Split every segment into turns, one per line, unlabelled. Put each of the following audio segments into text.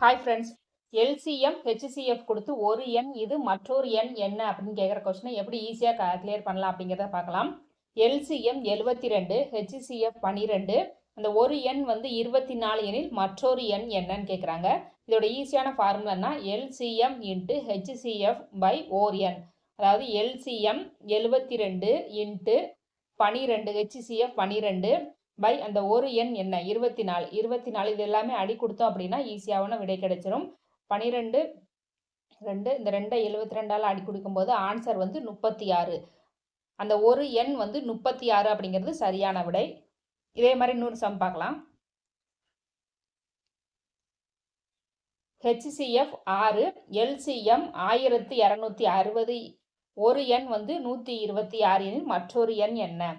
Hi friends, LCM HCF கொடுத்து ஒரு எண் இது மற்றொரு எண் என்ன அப்படின்னு கேட்குற கொஸ்டினை எப்படி ஈஸியாக கிளியர் பண்ணலாம் அப்படிங்கிறத பார்க்கலாம். LCM 72, HCF 12. அந்த ஒரு எண் வந்து 24 எனில் மற்றொரு எண் என்னன்னு கேட்குறாங்க. இதோட ஈஸியான ஃபார்முலானா எல்சிஎம் இன்ட்டு ஹெச்சிஎஃப் பை ஓர் எண். அதாவது எல்சிஎம் 72 இன்ட்டு 12, ஹெச்சிஎஃப் 12 பை அந்த ஒரு எண் என்ன 24 இது எல்லாமே அடி கொடுத்தோம் அப்படின்னா ஈஸியாகவும் விடை கிடைச்சிரும். 12 2 இந்த 2 72ஆல் அடி கொடுக்கும்போது ஆன்சர் வந்து 36. அந்த ஒரு எண் வந்து 36 அப்படிங்கிறது சரியான விடை. இதே மாதிரி இன்னொரு சம் பார்க்கலாம். ஹெச்சிஎஃப் 6, எல்சிஎம் 1260, ஒரு எண் வந்து 126 எனில் மற்றொரு எண் என்ன?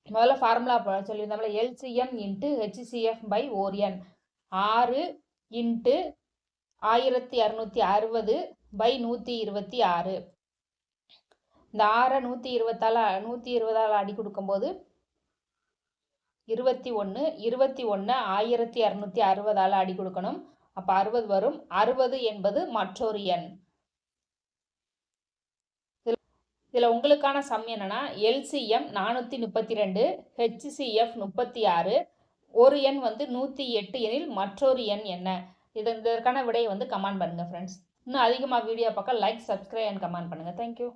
முதல்ல ஃபார்முலா சொல்லியிருந்தோம்ல, எல்சிஎம் இன்ட்டு ஹெச்சிஎஃப் பை ஓர் எண். 6 இன்ட்டு 1260 பை 126. இந்த 6 120ஆல் அடி கொடுக்கும்போது 21 1260ஆல் அடி கொடுக்கணும். அப்போ 60 வரும். 60 என்பது மற்றொரு எண். இதில் உங்களுக்கான சம் என்னன்னா, எல்சிஎம் 432, ஹெச்சிஎஃப் 36, ஒரு எண் வந்து 108 எனில் மற்றொரு எண் என்ன? இதற்கான விடையை வந்து கமெண்ட் பண்ணுங்கள் ஃப்ரெண்ட்ஸ். இன்னும் அதிகமாக வீடியோ பார்க்க லைக், சப்ஸ்கிரைப் அண்ட் கமெண்ட் பண்ணுங்கள். தேங்க்யூ.